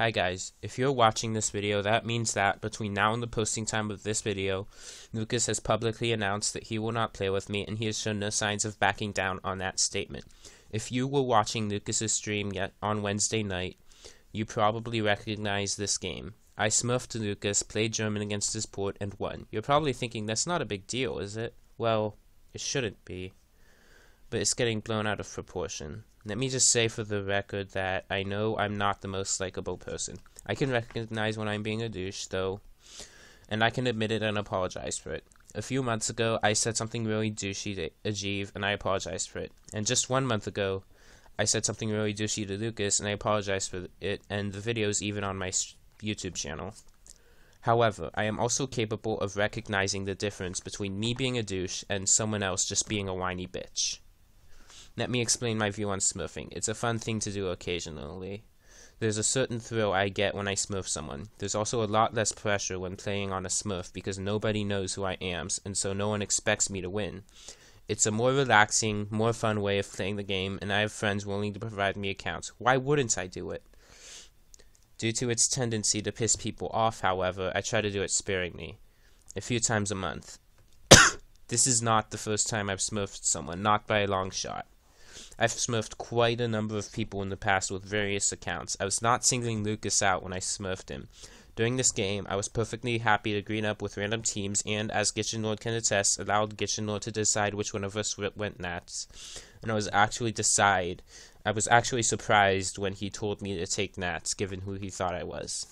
Hi guys, if you're watching this video, that means that between now and the posting time of this video, Lukas has publicly announced that he will not play with me, and he has shown no signs of backing down on that statement. If you were watching Lucas's stream yet on Wednesday night, you probably recognize this game. I smurfed Lukas, played German against his port, and won. You're probably thinking that's not a big deal, is it? Well, it shouldn't be, but it's getting blown out of proportion. Let me just say for the record that I know I'm not the most likable person. I can recognize when I'm being a douche, though, and I can admit it and apologize for it. A few months ago, I said something really douchey to Ajeev, and I apologized for it. And just 1 month ago, I said something really douchey to Lukas, and I apologized for it, and the video's even on my YouTube channel. However, I am also capable of recognizing the difference between me being a douche and someone else just being a whiny bitch. Let me explain my view on smurfing. It's a fun thing to do occasionally. There's a certain thrill I get when I smurf someone. There's also a lot less pressure when playing on a smurf because nobody knows who I am, and so no one expects me to win. It's a more relaxing, more fun way of playing the game, and I have friends willing to provide me accounts. Why wouldn't I do it? Due to its tendency to piss people off, however, I try to do it sparingly. A few times a month. This is not the first time I've smurfed someone, not by a long shot. I've smurfed quite a number of people in the past with various accounts. I was not singling Lukas out when I smurfed him. During this game, I was perfectly happy to green up with random teams and, as Gitchenlord can attest, allowed Gitchenlord to decide which one of us went Nats. And I was actually surprised when he told me to take Nats, given who he thought I was.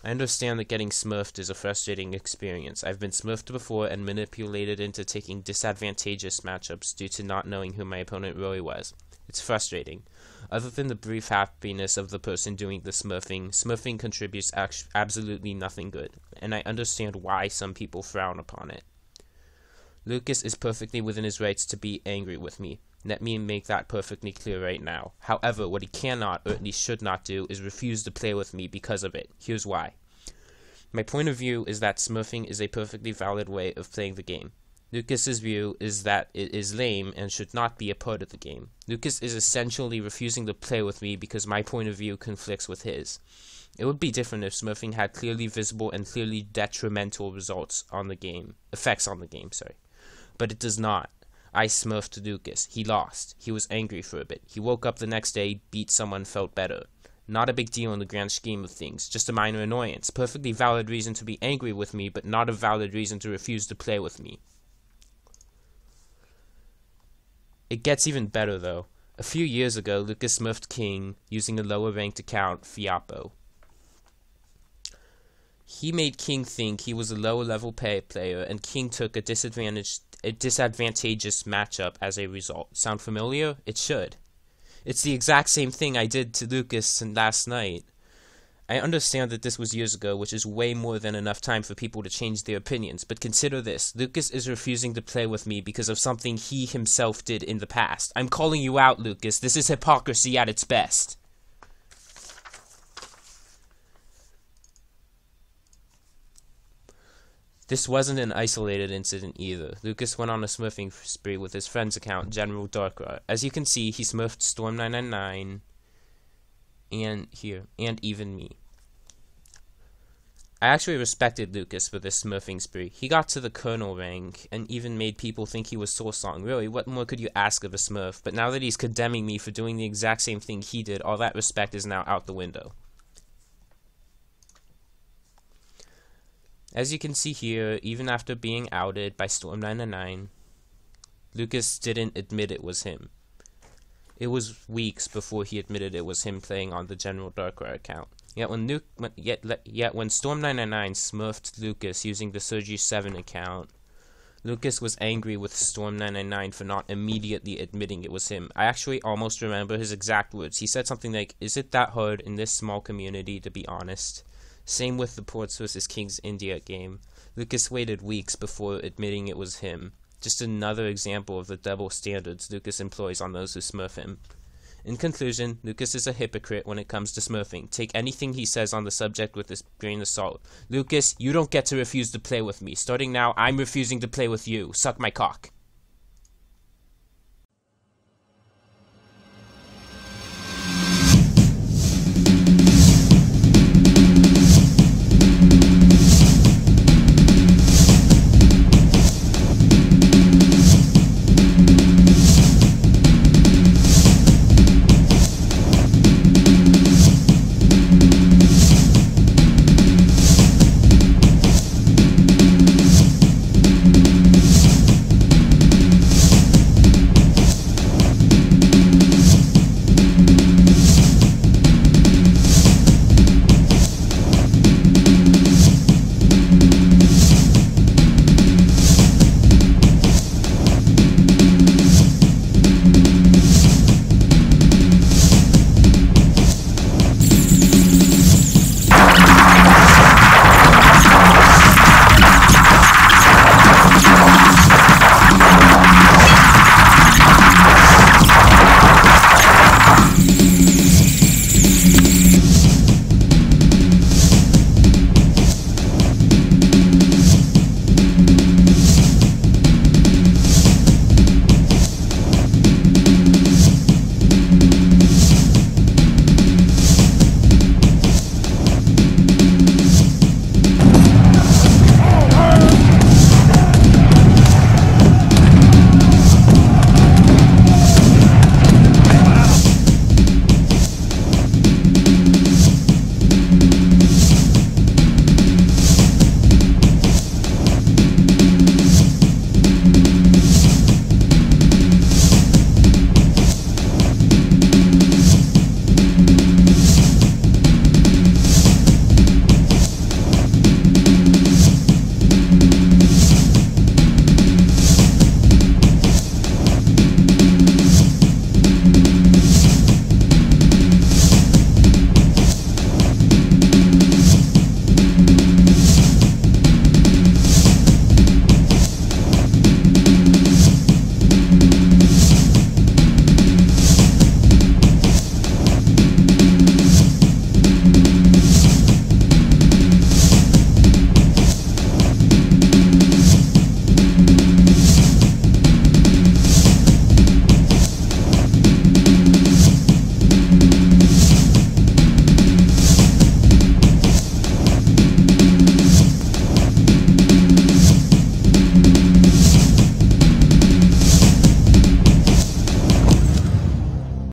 I understand that getting smurfed is a frustrating experience. I've been smurfed before and manipulated into taking disadvantageous matchups due to not knowing who my opponent really was. It's frustrating. Other than the brief happiness of the person doing the smurfing contributes absolutely nothing good, and I understand why some people frown upon it. Lukas is perfectly within his rights to be angry with me. Let me make that perfectly clear right now. However, what he cannot, or at least should not do, is refuse to play with me because of it. Here's why. My point of view is that smurfing is a perfectly valid way of playing the game. Lucas's view is that it is lame and should not be a part of the game. Lukas is essentially refusing to play with me because my point of view conflicts with his. It would be different if smurfing had clearly visible and clearly detrimental effects on the game, but it does not. I smurfed Lukas. He lost. He was angry for a bit. He woke up the next day, beat someone, felt better. Not a big deal in the grand scheme of things. Just a minor annoyance. Perfectly valid reason to be angry with me, but not a valid reason to refuse to play with me. It gets even better, though. A few years ago, Lukas smurfed King using a lower-ranked account, Fiapo. He made King think he was a lower-level player, and King took a disadvantageous matchup as a result. Sound familiar? It should. It's the exact same thing I did to Lukas last night. I understand that this was years ago, which is way more than enough time for people to change their opinions, but consider this. Lukas is refusing to play with me because of something he himself did in the past. I'm calling you out, Lukas. This is hypocrisy at its best. This wasn't an isolated incident either. Lukas went on a smurfing spree with his friend's account, General Darkra. As you can see, he smurfed Storm999 and even me. I actually respected Lukas for this smurfing spree. He got to the Colonel rank and even made people think he was Soulsong. Really, what more could you ask of a smurf? But now that he's condemning me for doing the exact same thing he did, all that respect is now out the window. As you can see here, even after being outed by Storm999, Lukas didn't admit it was him. It was weeks before he admitted it was him playing on the General Darkra account. Yet when Storm999 smurfed Lukas using the Sergi7 account, Lukas was angry with Storm999 for not immediately admitting it was him. I actually almost remember his exact words. He said something like, "Is it that hard in this small community to be honest?" Same with the Ports vs. Kings India game. Lukas waited weeks before admitting it was him. Just another example of the double standards Lukas employs on those who smurf him. In conclusion, Lukas is a hypocrite when it comes to smurfing. Take anything he says on the subject with a grain of salt. Lukas, you don't get to refuse to play with me. Starting now, I'm refusing to play with you. Suck my cock.